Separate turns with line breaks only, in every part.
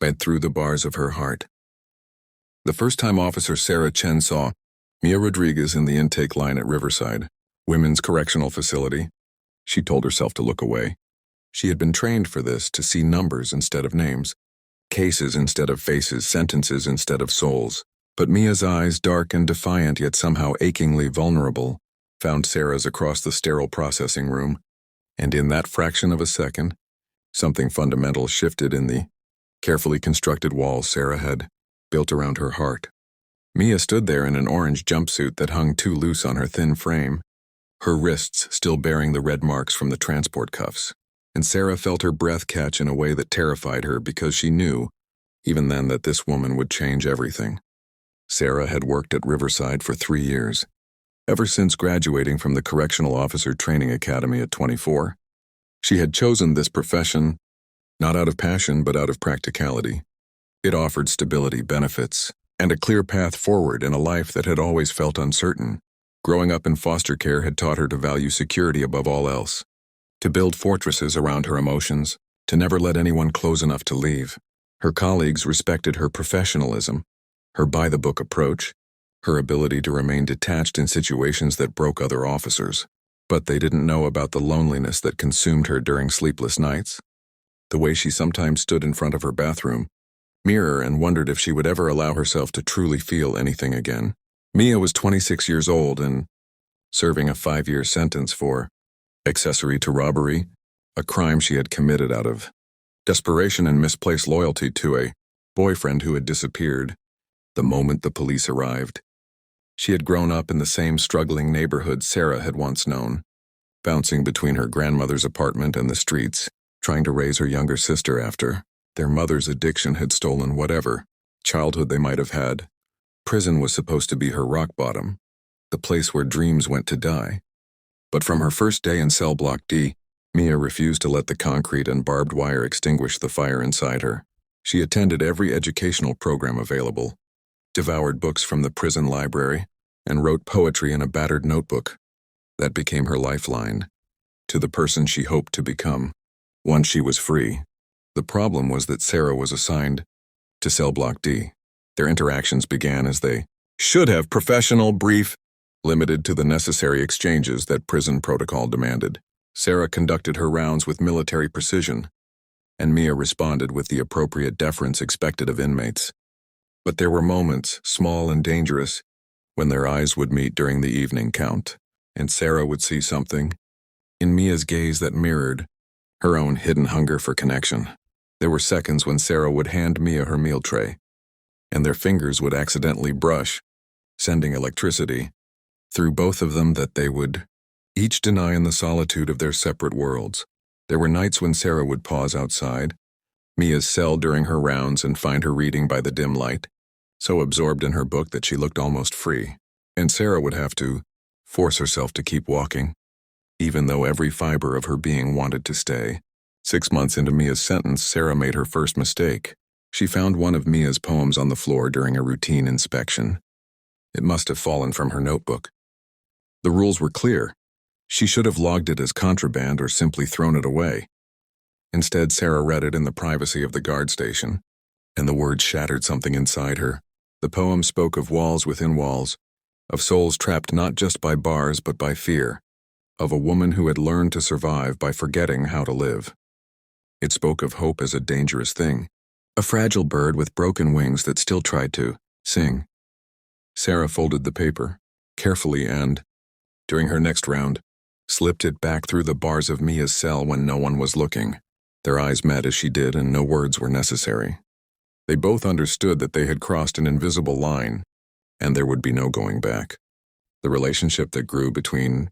sped through the bars of her heart. The first time Officer Sarah Chen saw Mia Rodriguez in the intake line at Riverside, Women's Correctional Facility, she told herself to look away. She had been trained for this, to see numbers instead of names, cases instead of faces, sentences instead of souls. But Mia's eyes, dark and defiant yet somehow achingly vulnerable, found Sarah's across the sterile processing room, and in that fraction of a second, something fundamental shifted in the carefully constructed walls Sarah had built around her heart. Mia stood there in an orange jumpsuit that hung too loose on her thin frame, her wrists still bearing the red marks from the transport cuffs, and Sarah felt her breath catch in a way that terrified her because she knew, even then, that this woman would change everything. Sarah had worked at Riverside for 3 years, ever since graduating from the Correctional Officer Training Academy at 24. She had chosen this profession not out of passion but out of practicality. It offered stability, benefits, and a clear path forward in a life that had always felt uncertain. Growing up in foster care had taught her to value security above all else, to build fortresses around her emotions, to never let anyone close enough to leave. Her colleagues respected her professionalism, her by-the-book approach, her ability to remain detached in situations that broke other officers. But they didn't know about the loneliness that consumed her during sleepless nights, the way she sometimes stood in front of her bathroom mirror and wondered if she would ever allow herself to truly feel anything again. Mia was 26 years old and serving a 5-year sentence for accessory to robbery, a crime she had committed out of desperation and misplaced loyalty to a boyfriend who had disappeared the moment the police arrived. She had grown up in the same struggling neighborhood Sarah had once known, bouncing between her grandmother's apartment and the streets, trying to raise her younger sister after their mother's addiction had stolen whatever childhood they might have had. Prison was supposed to be her rock bottom, the place where dreams went to die. But from her first day in cell block D, Mia refused to let the concrete and barbed wire extinguish the fire inside her. She attended every educational program available, devoured books from the prison library, and wrote poetry in a battered notebook. That became her lifeline to the person she hoped to become once she was free. The problem was that Sarah was assigned to cell block D. Their interactions began as they should have: professional, brief, limited to the necessary exchanges that prison protocol demanded. Sarah conducted her rounds with military precision, and Mia responded with the appropriate deference expected of inmates. But there were moments, small and dangerous, when their eyes would meet during the evening count, and Sarah would see something in Mia's gaze that mirrored her own hidden hunger for connection. There were seconds when Sarah would hand Mia her meal tray, and their fingers would accidentally brush, sending electricity through both of them that they would each deny in the solitude of their separate worlds. There were nights when Sarah would pause outside Mia's cell during her rounds and find her reading by the dim light, so absorbed in her book that she looked almost free, and Sarah would have to force herself to keep walking, even though every fiber of her being wanted to stay. 6 months into Mia's sentence, Sarah made her first mistake. She found one of Mia's poems on the floor during a routine inspection. It must have fallen from her notebook. The rules were clear. She should have logged it as contraband or simply thrown it away. Instead, Sarah read it in the privacy of the guard station, and the words shattered something inside her. The poem spoke of walls within walls, of souls trapped not just by bars but by fear, of a woman who had learned to survive by forgetting how to live. It spoke of hope as a dangerous thing, a fragile bird with broken wings that still tried to sing. Sarah folded the paper carefully and, during her next round, slipped it back through the bars of Mia's cell when no one was looking. Their eyes met as she did, and no words were necessary. They both understood that they had crossed an invisible line, and there would be no going back. The relationship that grew between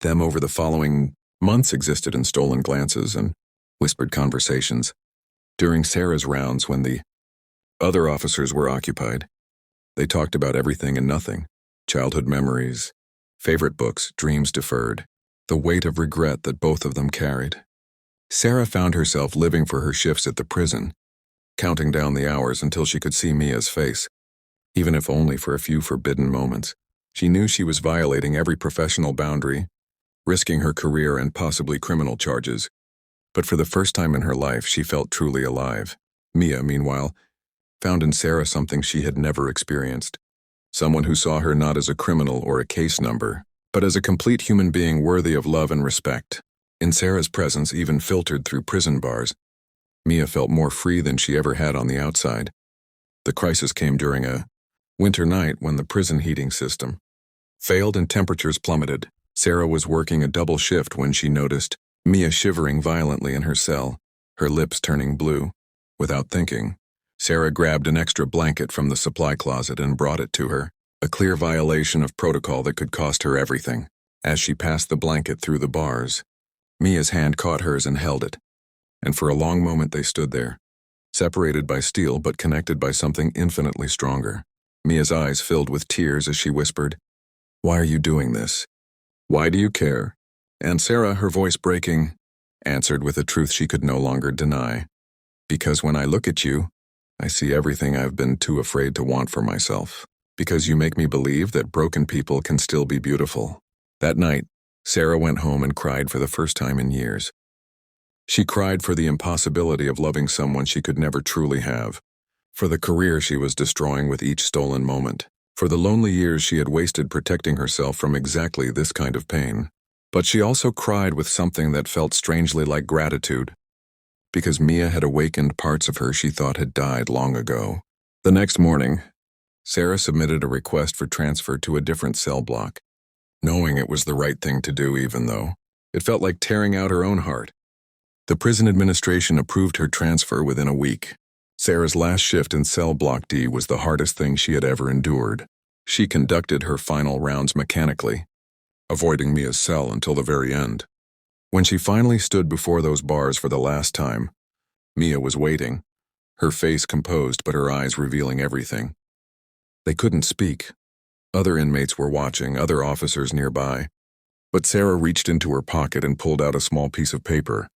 them over the following months existed in stolen glances and whispered conversations. During Sarah's rounds, when the other officers were occupied, they talked about everything and nothing: childhood memories, favorite books, dreams deferred, the weight of regret that both of them carried. Sarah found herself living for her shifts at the prison, counting down the hours until she could see Mia's face, even if only for a few forbidden moments. She knew she was violating every professional boundary, risking her career and possibly criminal charges, but for the first time in her life she felt truly alive. Mia, meanwhile, found in Sarah something she had never experienced. Someone who saw her not as a criminal or a case number, but as a complete human being worthy of love and respect. In Sarah's presence, even filtered through prison bars, Mia felt more free than she ever had on the outside. The crisis came during a winter night when the prison heating system failed and temperatures plummeted. Sarah was working a double shift when she noticed Mia shivering violently in her cell, her lips turning blue. Without thinking, Sarah grabbed an extra blanket from the supply closet and brought it to her, a clear violation of protocol that could cost her everything. As she passed the blanket through the bars, Mia's hand caught hers and held it, and for a long moment they stood there, separated by steel but connected by something infinitely stronger. Mia's eyes filled with tears as she whispered, "Why are you doing this? Why do you care?" And Sarah, her voice breaking, answered with a truth she could no longer deny. "Because when I look at you, I see everything I've been too afraid to want for myself. Because you make me believe that broken people can still be beautiful." That night, Sarah went home and cried for the first time in years. She cried for the impossibility of loving someone she could never truly have, for the career she was destroying with each stolen moment, for the lonely years she had wasted protecting herself from exactly this kind of pain. But she also cried with something that felt strangely like gratitude, because Mia had awakened parts of her she thought had died long ago. The next morning, Sarah submitted a request for transfer to a different cell block, knowing it was the right thing to do even though it felt like tearing out her own heart. The prison administration approved her transfer within a week. Sarah's last shift in cell block D was the hardest thing she had ever endured. She conducted her final rounds mechanically, avoiding Mia's cell until the very end. When she finally stood before those bars for the last time, Mia was waiting, her face composed but her eyes revealing everything. They couldn't speak. Other inmates were watching, other officers nearby. But Sarah reached into her pocket and pulled out a small piece of paper,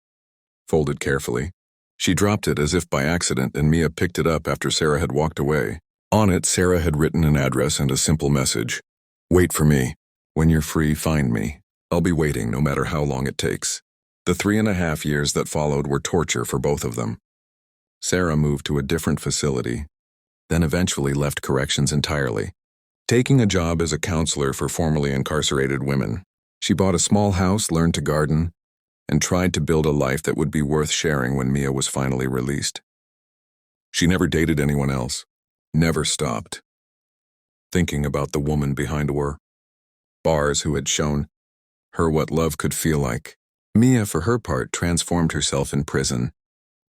folded carefully. She dropped it as if by accident, and Mia picked it up after Sarah had walked away. On it, Sarah had written an address and a simple message. "Wait for me. When you're free, find me. I'll be waiting no matter how long it takes." The 3.5 years that followed were torture for both of them. Sarah moved to a different facility, then eventually left corrections entirely, taking a job as a counselor for formerly incarcerated women. She bought a small house, learned to garden, and tried to build a life that would be worth sharing when Mia was finally released. She never dated anyone else, never stopped thinking about the woman behind her bars who had shown her what love could feel like. Mia, for her part, transformed herself in prison.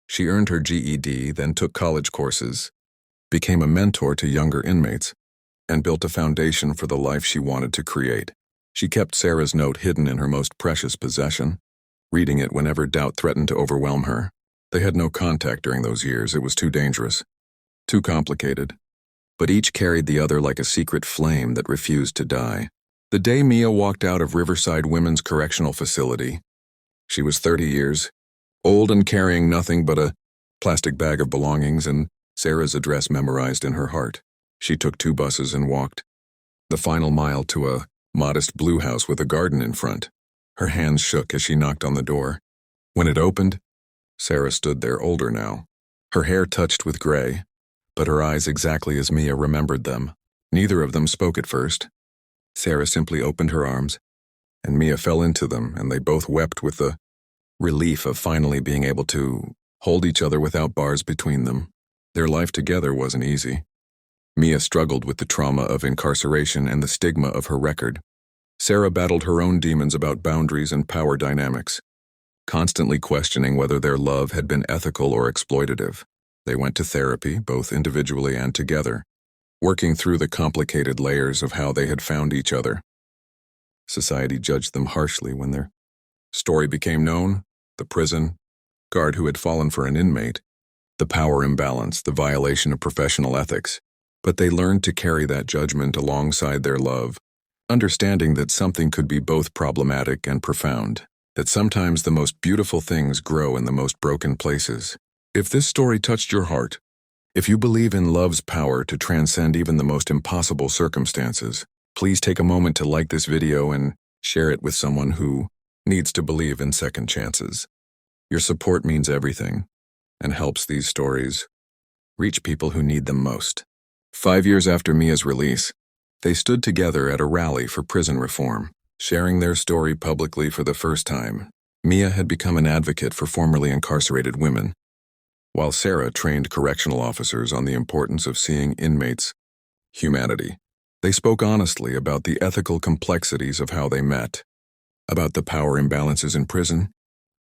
She earned her GED, then took college courses, became a mentor to younger inmates, and built a foundation for the life she wanted to create. She kept Sarah's note hidden in her most precious possession, reading it whenever doubt threatened to overwhelm her. They had no contact during those years. It was too dangerous, too complicated. But each carried the other like a secret flame that refused to die. The day Mia walked out of Riverside Women's Correctional Facility, she was 30 years, old and carrying nothing but a plastic bag of belongings and Sarah's address memorized in her heart. She took 2 buses and walked the final mile to a modest blue house with a garden in front. Her hands shook as she knocked on the door. When it opened, Sarah stood there, older now, her hair touched with gray, but her eyes exactly as Mia remembered them. Neither of them spoke at first. Sarah simply opened her arms, and Mia fell into them, and they both wept with the relief of finally being able to hold each other without bars between them. Their life together wasn't easy. Mia struggled with the trauma of incarceration and the stigma of her record. Sarah battled her own demons about boundaries and power dynamics, constantly questioning whether their love had been ethical or exploitative. They went to therapy, both individually and together, working through the complicated layers of how they had found each other. Society judged them harshly when their story became known: the prison guard who had fallen for an inmate, the power imbalance, the violation of professional ethics. But they learned to carry that judgment alongside their love, understanding that something could be both problematic and profound, that sometimes the most beautiful things grow in the most broken places. If this story touched your heart, if you believe in love's power to transcend even the most impossible circumstances, please take a moment to like this video and share it with someone who needs to believe in second chances. Your support means everything and helps these stories reach people who need them most. 5 years after Mia's release, they stood together at a rally for prison reform, sharing their story publicly for the first time. Mia had become an advocate for formerly incarcerated women, while Sarah trained correctional officers on the importance of seeing inmates' humanity. They spoke honestly about the ethical complexities of how they met, about the power imbalances in prison,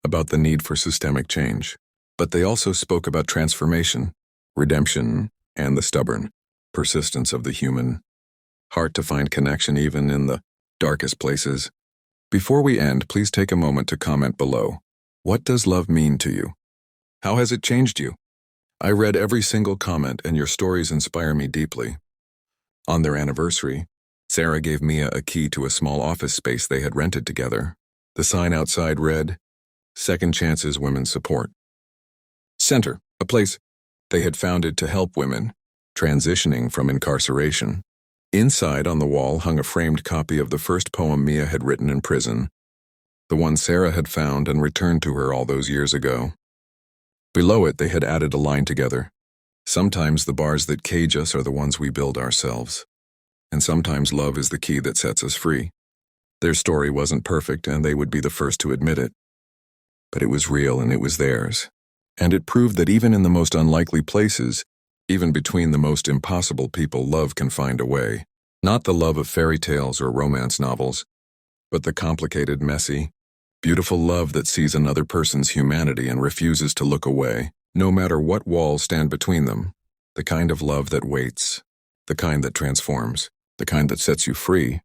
about the need for systemic change. But they also spoke about transformation, redemption, and the stubborn persistence of the human heart to find connection even in the darkest places. Before we end, please take a moment to comment below. What does love mean to you? How has it changed you? I read every single comment, and your stories inspire me deeply. On their anniversary, Sarah gave Mia a key to a small office space they had rented together. The sign outside read, "Second Chances Women's Support Center," a place they had founded to help women transitioning from incarceration. Inside on the wall hung a framed copy of the first poem Mia had written in prison, the one Sarah had found and returned to her all those years ago. Below it, they had added a line together. "Sometimes the bars that cage us are the ones we build ourselves, and sometimes love is the key that sets us free." Their story wasn't perfect, and they would be the first to admit it. But it was real, and it was theirs. And it proved that even in the most unlikely places, even between the most impossible people, love can find a way. Not the love of fairy tales or romance novels, but the complicated, messy, beautiful love that sees another person's humanity and refuses to look away, no matter what walls stand between them. The kind of love that waits, the kind that transforms, the kind that sets you free.